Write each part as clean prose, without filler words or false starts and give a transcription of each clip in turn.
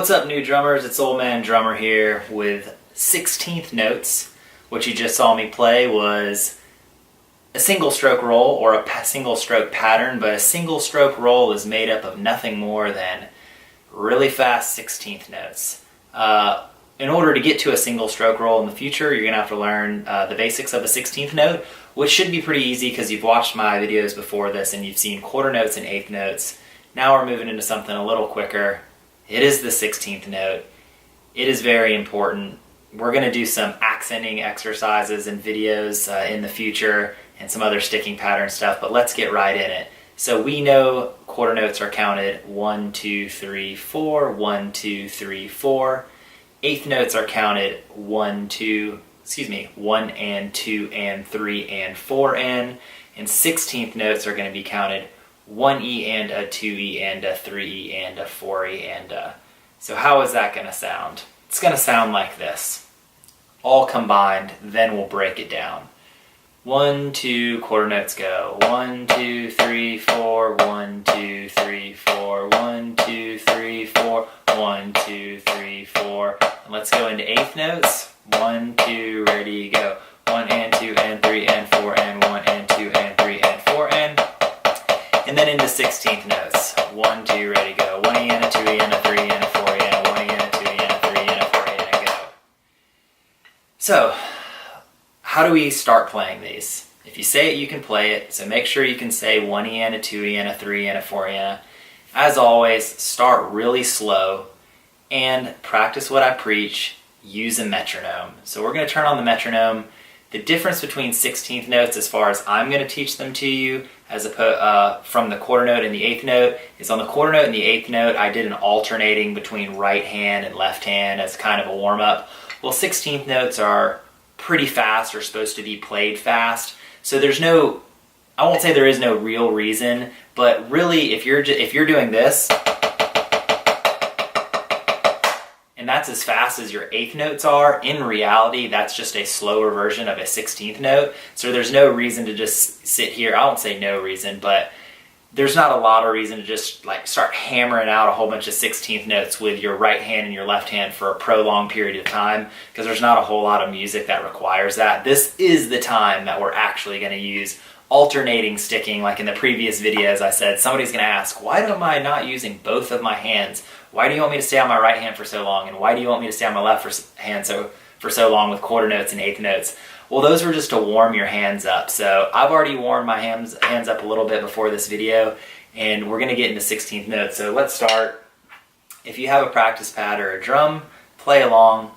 What's up, new drummers? It's Old Man Drummer here with 16th notes. What you just saw me play was a single stroke roll or a single stroke pattern, but a single stroke roll is made up of nothing more than really fast 16th notes. In order to get to a single stroke roll in the future, you're going to have to learn the basics of a 16th note, which should be pretty easy because you've watched my videos before this and you've seen quarter notes and eighth notes. Now we're moving into something a little quicker. It is the 16th note. It is very important. We're going to do some accenting exercises and videos in the future and some other sticking pattern stuff, but let's get right in it. So we know quarter notes are counted 1, 2, 3, 4, 1, 2, 3, 4. Eighth notes are counted 1 and 2 and 3 and 4 and 16th notes are going to be counted 1E and a 2E and a 3E and a 4E and a. So how is that going to sound? It's going to sound like this. All combined, then we'll break it down. 1, 2, quarter notes go. 1, 2, 3, 4, 1, 2, 3, 4, 1, 2, 3, 4, 1, 2, 3, 4. And let's go into eighth notes. 1, 2, ready, go. 1 and 2 and 3 and 4 and 1 and 2 and 3 and 4 and then into 16th notes. 1, 2, ready, go. 1E and a 2E and a 3 and a 4E and a 1E and a 2E and a 3 and a 4E and a go. So, how do we start playing these? If you say it, you can play it, so make sure you can say 1E and a 2E and a 3 and a 4E and a. As always, start really slow and practice what I preach. Use a metronome. So we're going to turn on the metronome. The difference between 16th notes, as far as I'm going to teach them to you, from the quarter note and the eighth note, is on the quarter note and the eighth note, I did an alternating between right hand and left hand as kind of a warm-up. Well, 16th notes are pretty fast, or supposed to be played fast, so there's no, I won't say there is no real reason, but really, if you're doing this, and that's as fast as your eighth notes are, in reality, that's just a slower version of a 16th note. So there's no reason to just sit here. I won't say no reason, but there's not a lot of reason to just like start hammering out a whole bunch of 16th notes with your right hand and your left hand for a prolonged period of time, because there's not a whole lot of music that requires that. This is the time that we're actually going to use alternating sticking. Like in the previous videos I said, somebody's going to ask, why am I not using both of my hands? Why do you want me to stay on my right hand for so long? And why do you want me to stay on my left hand for so long with quarter notes and eighth notes? Well, those were just to warm your hands up. So I've already warmed my hands up a little bit before this video, and we're going to get into 16th notes. So let's start. If you have a practice pad or a drum, play along.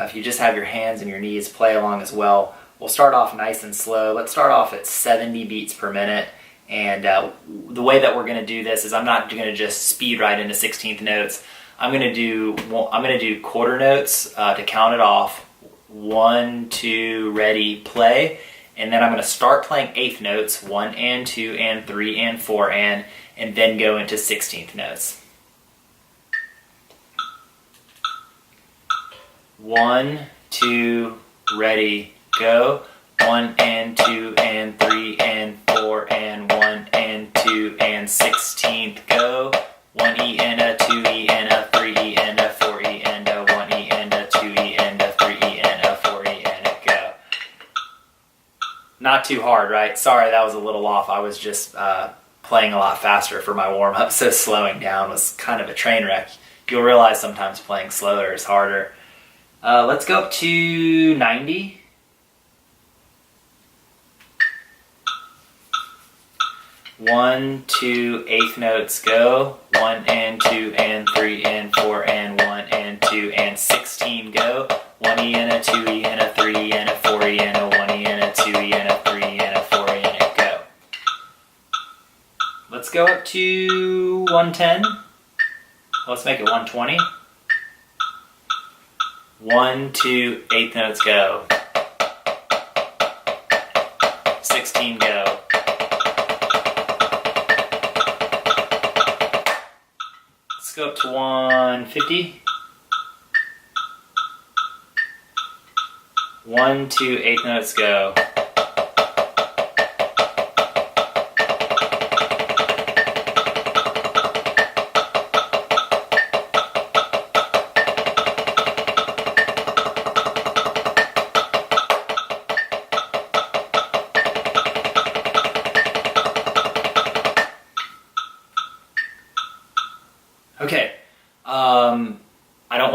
If you just have your hands and your knees, play along as well. We'll start off nice and slow. Let's start off at 70 beats per minute. And the way that we're going to do this is I'm not going to just speed right into 16th notes. I'm going to do quarter notes to count it off. 1, 2, ready, play. And then I'm going to start playing eighth notes, 1 and 2 and 3 and 4 and then go into 16th notes. 1, 2, ready, go. 1 and 2 and 3 and 4 and 1 and 2 and 16th, go. 1E and a 2E and a 3E and a 4E and a 1E and a 2E and a 3E and a 4E and a go. Not too hard, right? Sorry, that was a little off. I was just playing a lot faster for my warm-up, so slowing down was kind of a train wreck. You'll realize sometimes playing slower is harder. Let's go up to 90. 1, 2, eighth notes, go. 1 and 2 and 3 and 4 and 1 and 2 and 16, go. 1E and a 2E and a 3E and a 4E and a 1E and a 2E and a 3E and a 4E and a go. Let's go up to 110. Let's make it 120. 1, 2, eighth notes, go. 16, go. Let's go up to 150. 1, 2, eighth notes, go.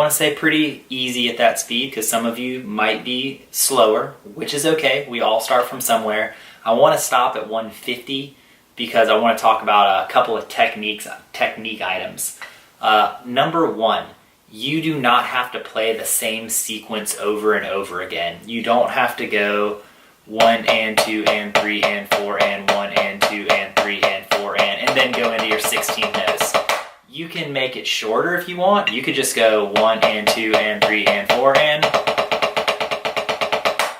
want to say pretty easy at that speed because some of you might be slower, which is okay. We all start from somewhere. I want to stop at 150 because I want to talk about a couple of technique items. Number one, you do not have to play the same sequence over and over again. You don't have to go 1 and 2 and 3 and 4 and 1 and 2 and 3 and 4 and then go into your 16th notes. You can make it shorter if you want. You could just go 1 and 2 and 3 and 4 and.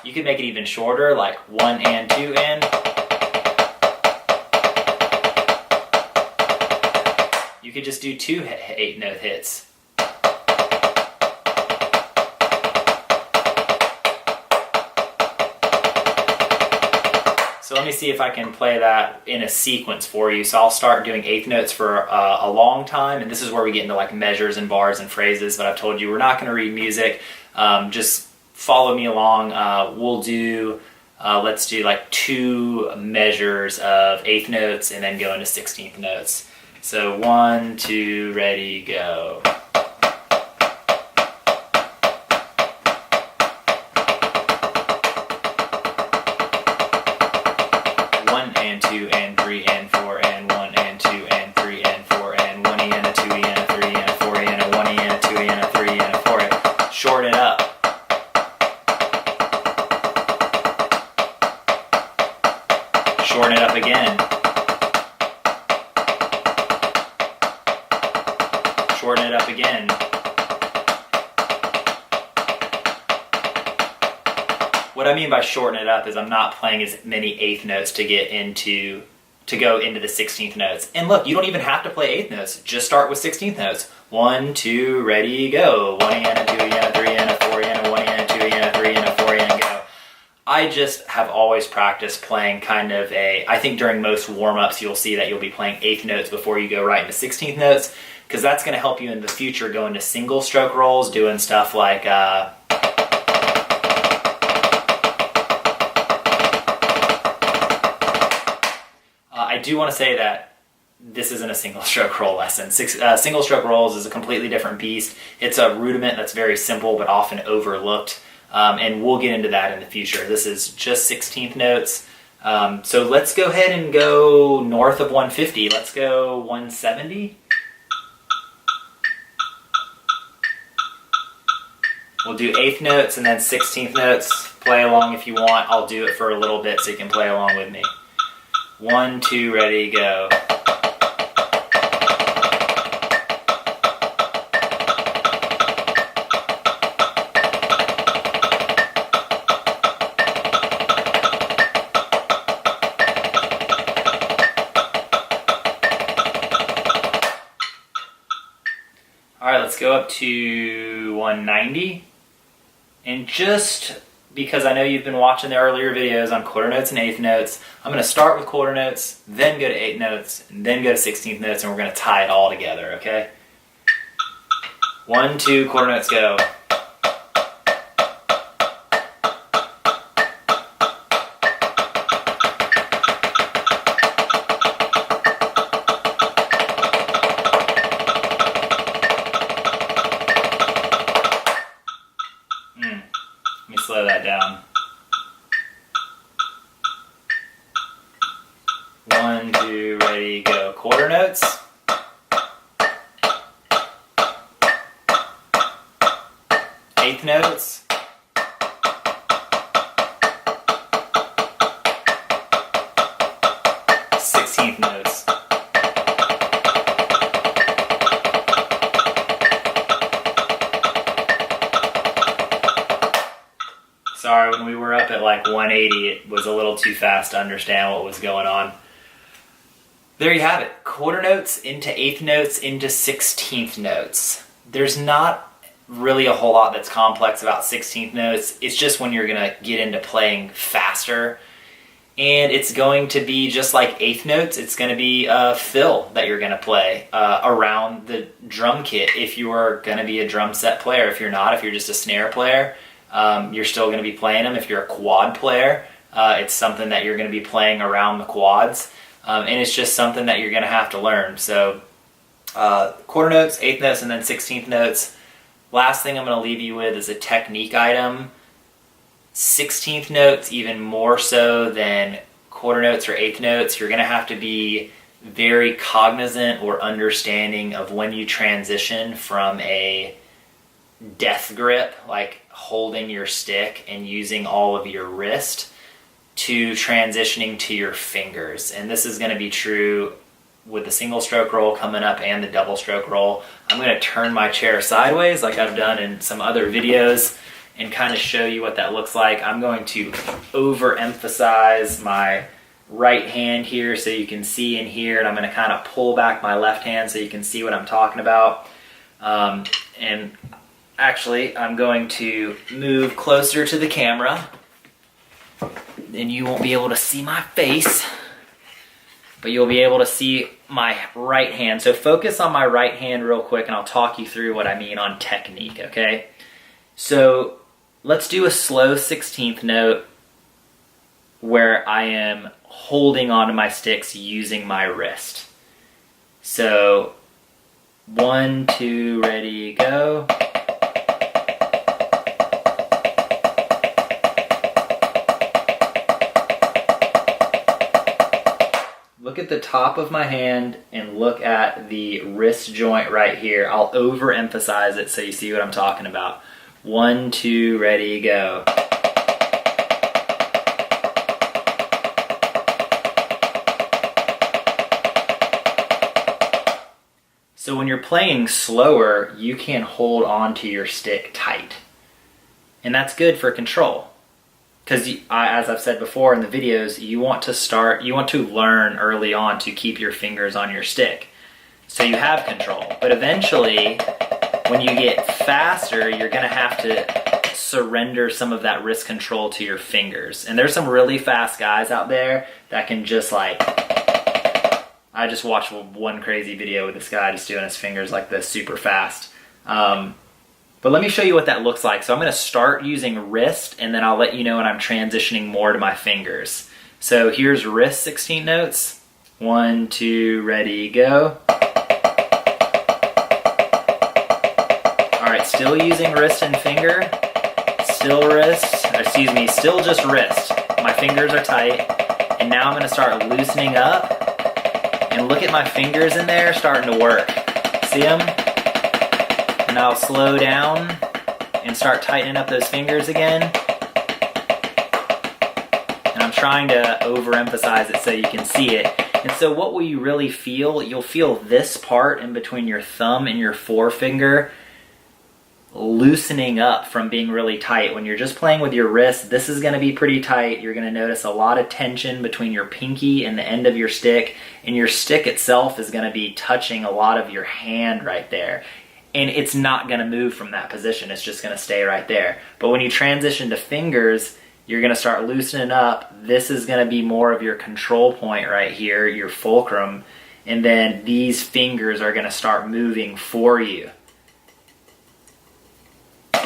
You could make it even shorter, like 1 and 2 and. You could just do 2 8-note hits. So let me see if I can play that in a sequence for you. So I'll start doing 8th notes for a long time, and this is where we get into like measures and bars and phrases, but I've told you we're not going to read music. Just follow me along. We'll do, let's do like 2 measures of 8th notes and then go into 16th notes. So 1, 2, ready, go. 1 and 2 and 3 and 4 and 1 and 2 and 3 and 4 and 1 E and a 2 E and a 3 and a 4 E and a 1 E and a 2 E and a 3 and a 4 E. Shorten it up. Shorten it up again. Shorten it up again. What I mean by shorten it up is I'm not playing as many 8th notes to go into the 16th notes. And look, you don't even have to play 8th notes. Just start with 16th notes. 1, 2, ready, go. 1 and a 2 and a 3 and a 4 and a 1 and a 2 and a 3 and a 4 and go. I just have always practiced playing kind of I think during most warm-ups you'll see that you'll be playing 8th notes before you go right into 16th notes, because that's going to help you in the future go into single stroke rolls, doing stuff like I do want to say that this isn't a single stroke roll lesson. Single stroke rolls is a completely different beast. It's a rudiment that's very simple but often overlooked, and we'll get into that in the future. This is just 16th notes. So let's go ahead and go north of 150. Let's go 170. We'll do 8th notes and then 16th notes. Play along if you want. I'll do it for a little bit so you can play along with me. 1, 2, ready, go. All right, let's go up to 190. And just because I know you've been watching the earlier videos on quarter notes and 8th notes, I'm going to start with quarter notes, then go to 8th notes, and then go to 16th notes, and we're going to tie it all together, okay? 1, 2, quarter notes, go. Let me slow that down. 1, 2, ready, go. Quarter notes. Eighth notes. Sixteenth notes. Sorry, when we were up at like 180, it was a little too fast to understand what was going on. There you have it. Quarter notes into 8th notes into 16th notes. There's not really a whole lot that's complex about 16th notes. It's just when you're going to get into playing faster. And it's going to be just like 8th notes. It's going to be a fill that you're going to play around the drum kit if you are going to be a drum set player. If you're not, if you're just a snare player, you're still going to be playing them. If you're a quad player, it's something that you're going to be playing around the quads. And it's just something that you're going to have to learn. So quarter notes, 8th notes, and then 16th notes. Last thing I'm going to leave you with is a technique item. 16th notes, even more so than quarter notes or eighth notes, you're going to have to be very cognizant or understanding of when you transition from a death grip, like holding your stick and using all of your wrist, to transitioning to your fingers. And this is going to be true with the single stroke roll coming up and the double stroke roll. I'm going to turn my chair sideways like I've done in some other videos and kind of show you what that looks like. I'm going to overemphasize my right hand here so you can see and hear, and I'm going to kind of pull back my left hand so you can see what I'm talking about. And actually, I'm going to move closer to the camera, and you won't be able to see my face, but you'll be able to see my right hand. So focus on my right hand real quick, and I'll talk you through what I mean on technique, okay? So let's do a slow 16th note where I am holding onto my sticks using my wrist. So 1, 2, ready, go. Look at the top of my hand and look at the wrist joint right here. I'll overemphasize it so you see what I'm talking about. 1, 2, ready, go. So when you're playing slower, you can hold on to your stick tight. And that's good for control. Because as I've said before in the videos, you want to learn early on to keep your fingers on your stick. So you have control. But eventually, when you get faster, you're going to have to surrender some of that wrist control to your fingers. And there's some really fast guys out there that can just like... I just watched one crazy video with this guy just doing his fingers like this super fast. But let me show you what that looks like. So I'm going to start using wrist, and then I'll let you know when I'm transitioning more to my fingers. So here's wrist 16 notes. 1, 2, ready, go. Alright, still using wrist and finger. Still just wrist. My fingers are tight. And now I'm going to start loosening up. And look at my fingers in there starting to work. See them? And I'll slow down and start tightening up those fingers again. And I'm trying to overemphasize it so you can see it. And so what will you really feel? You'll feel this part in between your thumb and your forefinger loosening up from being really tight. When you're just playing with your wrist, this is going to be pretty tight. You're going to notice a lot of tension between your pinky and the end of your stick, and your stick itself is going to be touching a lot of your hand right there. And it's not going to move from that position. It's just going to stay right there. But when you transition to fingers, you're going to start loosening up. This is going to be more of your control point right here, your fulcrum, and then these fingers are going to start moving for you.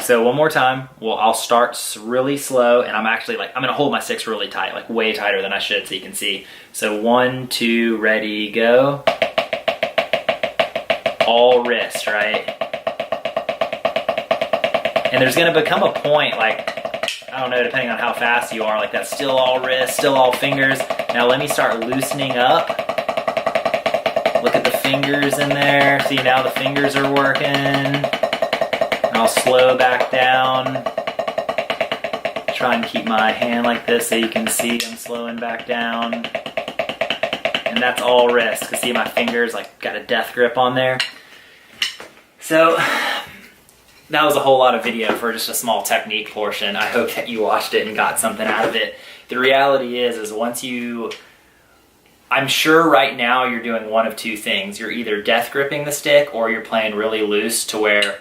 So one more time, I'll start really slow, and I'm going to hold my sticks really tight, like way tighter than I should so you can see. So 1, 2, ready, go. All wrist, right? And there's going to become a point, like, I don't know, depending on how fast you are, like that's still all wrist, still all fingers. Now let me start loosening up. Look at the fingers in there. See, now the fingers are working. I'll slow back down. Try and keep my hand like this so you can see I'm slowing back down. And that's all wrist, because see my fingers like got a death grip on there. So that was a whole lot of video for just a small technique portion. I hope that you watched it and got something out of it. The reality is once I'm sure right now you're doing one of two things. You're either death gripping the stick or you're playing really loose to where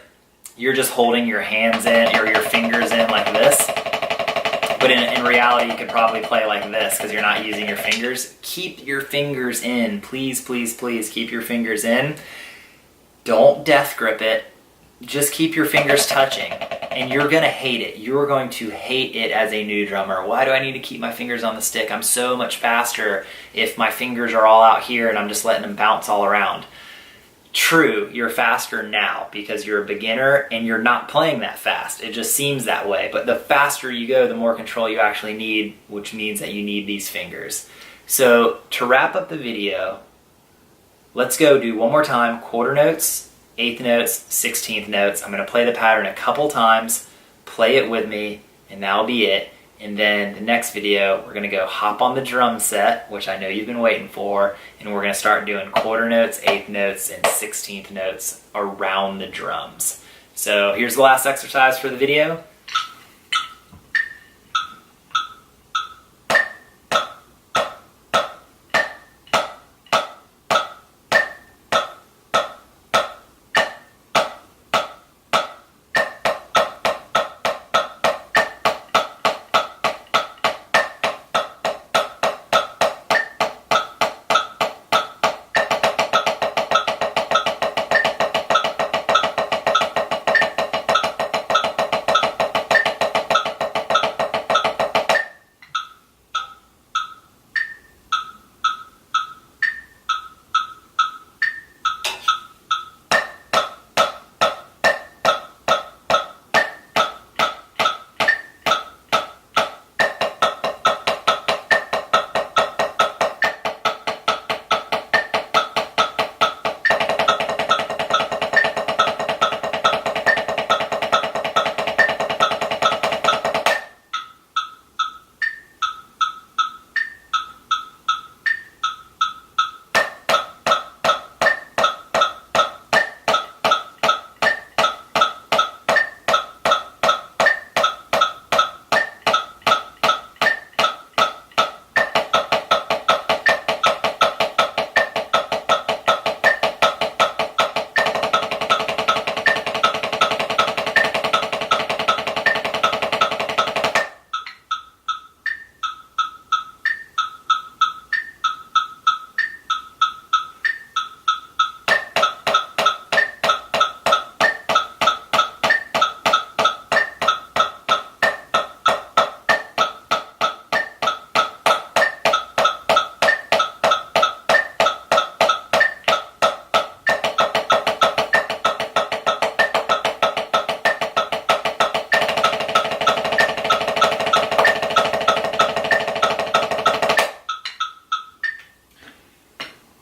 you're just holding your hands in or your fingers in like this. But in reality, you could probably play like this because you're not using your fingers. Keep your fingers in. Please, please, please keep your fingers in. Don't death grip it. Just keep your fingers touching. And you're going to hate it. You're going to hate it as a new drummer. Why do I need to keep my fingers on the stick? I'm so much faster if my fingers are all out here and I'm just letting them bounce all around. True, you're faster now because you're a beginner and you're not playing that fast. It just seems that way. But the faster you go, the more control you actually need, which means that you need these fingers. So to wrap up the video, let's go do one more time, quarter notes, eighth notes, 16th notes. I'm going to play the pattern a couple times, play it with me, and that'll be it. And then the next video, we're going to go hop on the drum set, which I know you've been waiting for, and we're going to start doing quarter notes, eighth notes, and 16th notes around the drums. So here's the last exercise for the video.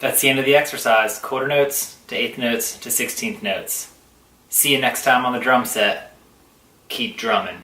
That's the end of the exercise. Quarter notes to eighth notes to 16th notes. See you next time on the drum set. Keep drumming.